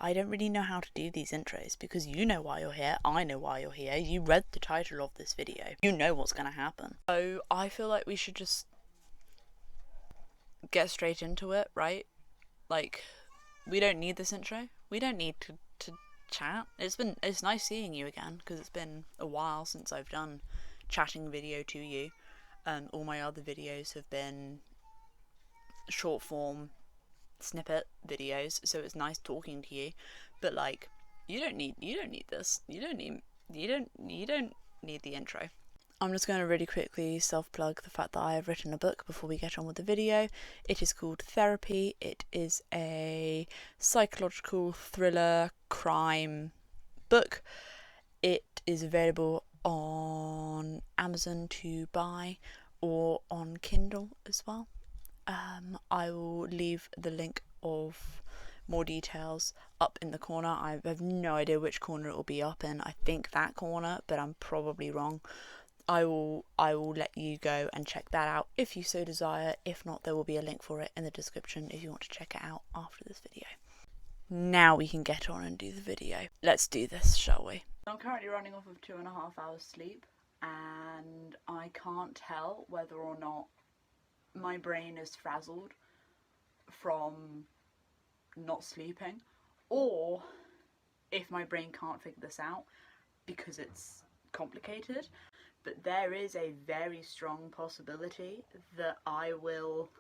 I don't really know how to do these intros because you know why you're here, I know why you're here, you read the title of this video, you know what's gonna happen. So I feel like we should just get straight into it, right? Like, we don't need this intro, we don't need to chat. It's nice seeing you again because it's been a while since I've done chatting video to you. All my other videos have been short form snippet videos, so it's nice talking to you. But like, you don't need this. You don't need the intro. I'm just going to really quickly self-plug the fact that I have written a book before we get on with the video. It is called Therapy. It is a psychological thriller crime book. It is available on Amazon to buy or on Kindle as well. I will leave the link of more details up in the corner. I have no idea which corner it will be up in. I think that corner, but I'm probably wrong. I will let you go and check that out if you so desire. If not, there will be a link for it in the description if you want to check it out after this video. Now we can get on and do the video. Let's do this, shall we? I'm currently running off of 2.5 hours sleep, and I can't tell whether or not my brain is frazzled from not sleeping, or if my brain can't figure this out because it's complicated. But there is a very strong possibility that I will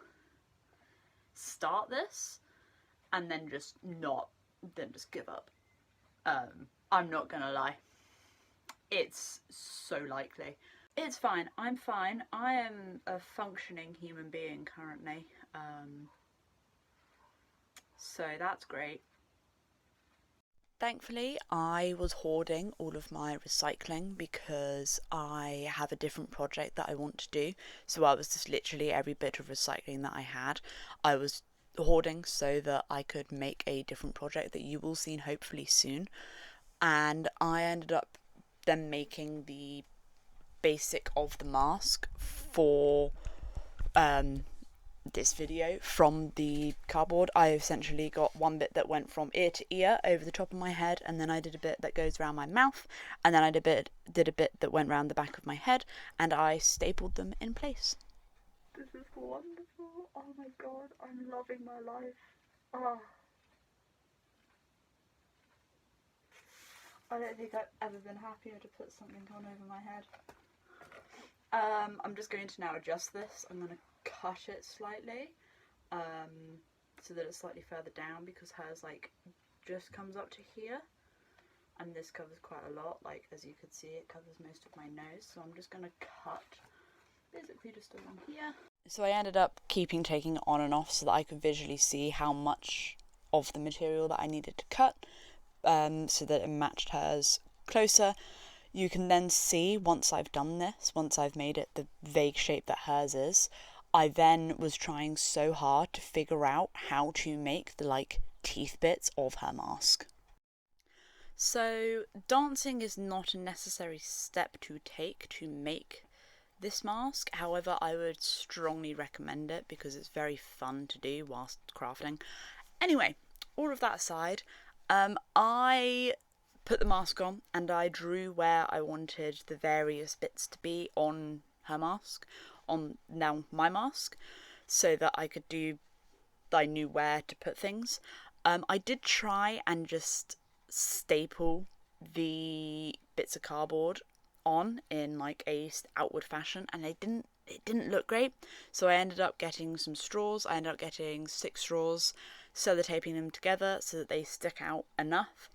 start this and then just give up. I'm not gonna lie. It's so likely. It's fine. I'm fine. I am a functioning human being currently. So that's great. Thankfully, I was hoarding all of my recycling because I have a different project that I want to do. So I was just literally every bit of recycling that I had, I was hoarding so that I could make a different project that you will see hopefully soon. And I ended up then making the basic of the mask for this video from the cardboard. I essentially got one bit that went from ear to ear over the top of my head, and then I did a bit that goes around my mouth, and then I did a bit that went around the back of my head, and I stapled them in place. This is wonderful. Oh my god, I'm loving my life. Oh. I don't think I've ever been happier to put something on over my head. I'm just going to now adjust this. I'm going to cut it slightly, so that it's slightly further down, because hers like just comes up to here, and this covers quite a lot. Like, as you can see, it covers most of my nose, so I'm just going to cut basically just along here. So I ended up taking it on and off so that I could visually see how much of the material that I needed to cut, so that it matched hers closer. You can then see, once I've done this, once I've made it the vague shape that hers is, I then was trying so hard to figure out how to make the like teeth bits of her mask. So dancing is not a necessary step to take to make this mask. However, I would strongly recommend it because it's very fun to do whilst crafting. Anyway, all of that aside, I put the mask on and I drew where I wanted the various bits to be on her mask, on now my mask, so that I knew where to put things. I did try and just staple the bits of cardboard on in like a outward fashion, and it didn't look great. So I ended up getting some straws. I ended up getting 6 straws, sellotaping them together so that they stick out enough,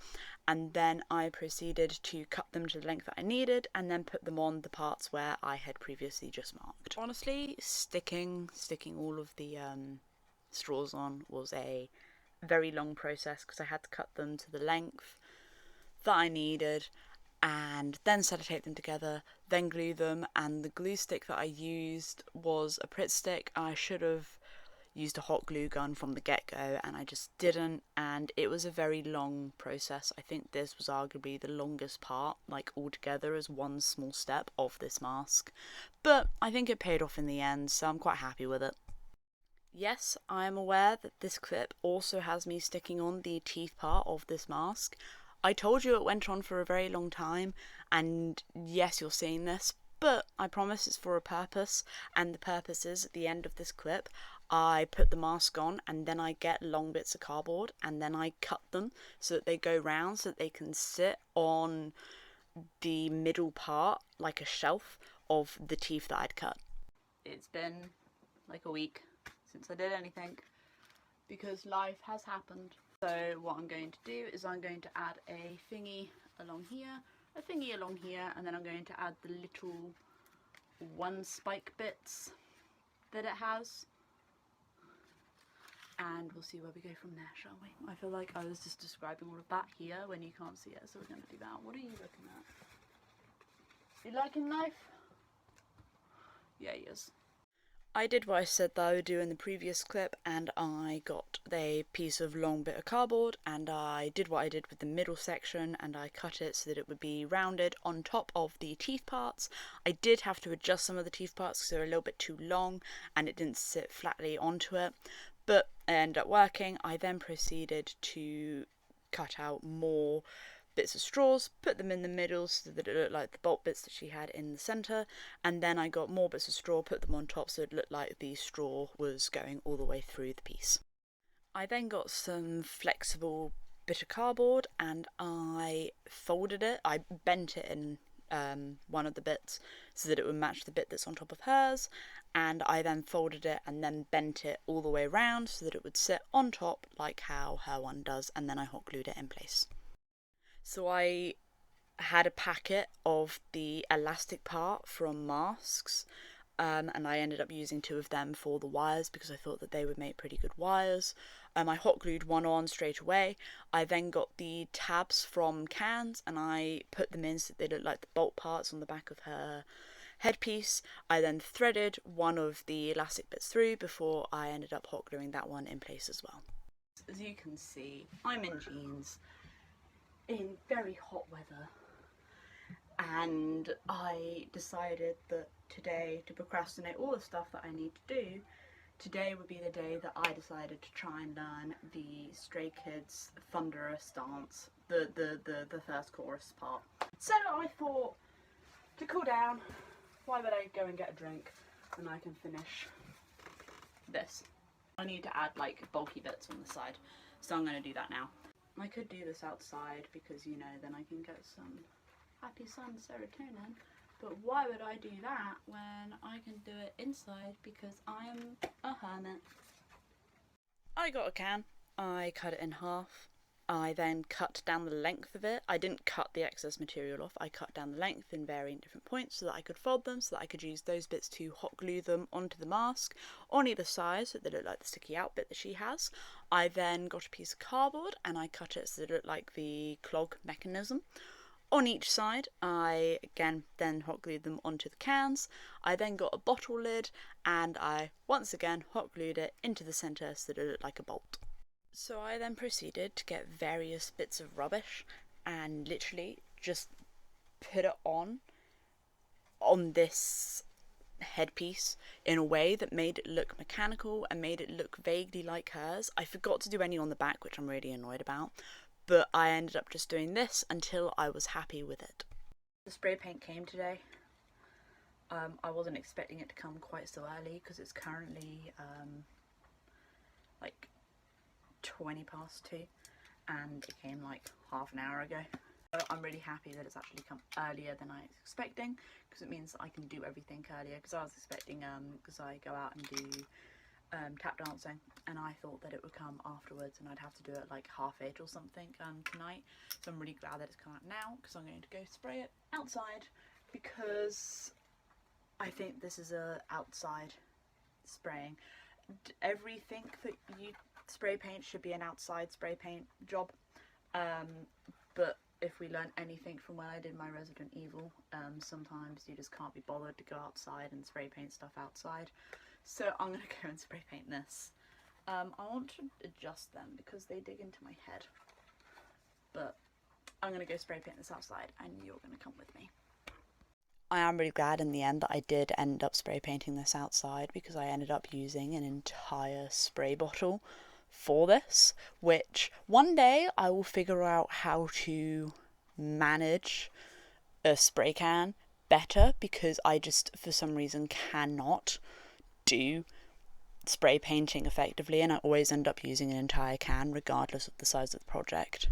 and then I proceeded to cut them to the length that I needed and then put them on the parts where I had previously just marked. Honestly, sticking all of the straws on was a very long process because I had to cut them to the length that I needed and then sellotape them together, then glue them, and the glue stick that I used was a Pritt stick. I should have used a hot glue gun from the get-go, and I just didn't, and it was a very long process. I think this was arguably the longest part, like altogether as one small step of this mask, but I think it paid off in the end, so I'm quite happy with it. Yes, I am aware that this clip also has me sticking on the teeth part of this mask. I told you it went on for a very long time, and yes, you're seeing this, but I promise it's for a purpose, and the purpose is at the end of this clip, I put the mask on and then I get long bits of cardboard and then I cut them so that they go round so that they can sit on the middle part, like a shelf, of the teeth that I'd cut. It's been like a week since I did anything because life has happened. So what I'm going to do is I'm going to add a thingy along here, a thingy along here, and then I'm going to add the little one spike bits that it has. And we'll see where we go from there, shall we? I feel like I was just describing all of that here when you can't see it, so we're going to do that. What are you looking at? You liking life? Yeah, he is. I did what I said that I would do in the previous clip, and I got a piece of long bit of cardboard and I did what I did with the middle section and I cut it so that it would be rounded on top of the teeth parts. I did have to adjust some of the teeth parts because they were a little bit too long and it didn't sit flatly onto it, but it ended up working. I then proceeded to cut out more bits of straws, put them in the middle so that it looked like the bolt bits that she had in the centre, and then I got more bits of straw, put them on top so it looked like the straw was going all the way through the piece. I then got some flexible bit of cardboard and I folded it, I bent it in one of the bits so that it would match the bit that's on top of hers, and I then folded it and then bent it all the way around so that it would sit on top like how her one does, and then I hot glued it in place. So I had a packet of the elastic part from masks, and I ended up using 2 of them for the wires because I thought that they would make pretty good wires. I hot glued one on straight away. I then got the tabs from cans and I put them in so that they looked like the bolt parts on the back of her headpiece. I then threaded one of the elastic bits through before I ended up hot gluing that one in place as well. As you can see, I'm in jeans in very hot weather, and I decided that today, to procrastinate all the stuff that I need to do, today would be the day that I decided to try and learn the Stray Kids Thunderous dance, the first chorus part. So I thought, to cool down, why would I go and get a drink when I can finish this? I need to add like bulky bits on the side, so I'm going to do that now. I could do this outside because, you know, then I can get some happy sun serotonin, but why would I do that when I can do it inside because I am a hermit? I got a can, I cut it in half, I then cut down the length of it. I didn't cut the excess material off, I cut down the length in varying different points so that I could fold them, so that I could use those bits to hot glue them onto the mask on either side so that they look like the sticky out bit that she has. I then got a piece of cardboard and I cut it so that it looked like the clog mechanism. On each side, I again then hot glued them onto the cans. I then got a bottle lid and I once again hot glued it into the centre so that it looked like a bolt. So I then proceeded to get various bits of rubbish and literally just put it on this headpiece in a way that made it look mechanical and made it look vaguely like hers. I forgot to do any on the back, which I'm really annoyed about, but I ended up just doing this until I was happy with it. The spray paint came today. I wasn't expecting it to come quite so early because it's currently like 2:20 and it came like half an hour ago. So I'm really happy that it's actually come earlier than I was expecting because it means that I can do everything earlier, because I was expecting, because I go out and do tap dancing, and I thought that it would come afterwards and I'd have to do it like 8:30 or something tonight. So I'm really glad that it's come out now because I'm going to go spray it outside, because I think this is a outside spraying. Everything that you spray paint should be an outside spray paint job, but if we learn anything from when I did my Resident Evil, sometimes you just can't be bothered to go outside and spray paint stuff outside. So I'm going to go and spray paint this. I want to adjust them because they dig into my head, but I'm going to go spray paint this outside and you're going to come with me. I am really glad in the end that I did end up spray painting this outside, because I ended up using an entire spray bottle for this, which one day I will figure out how to manage a spray can better, because I just for some reason cannot do spray painting effectively, and I always end up using an entire can regardless of the size of the project.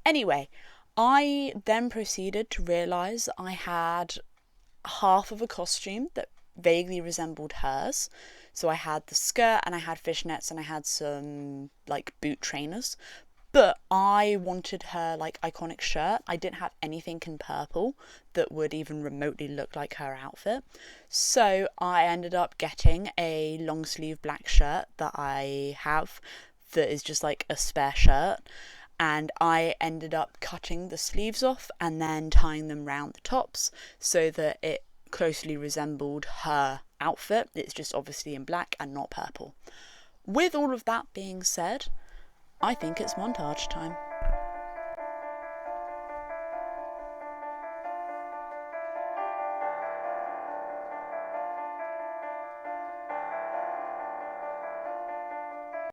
Anyway, I then proceeded to realise I had half of a costume that vaguely resembled hers. So I had the skirt, and I had fishnets, and I had some like boot trainers. But I wanted her like iconic shirt. I didn't have anything in purple that would even remotely look like her outfit. So I ended up getting a long sleeve black shirt that I have that is just like a spare shirt. And I ended up cutting the sleeves off and then tying them round the tops so that it closely resembled her outfit. It's just obviously in black and not purple. With all of that being said, I think it's montage time.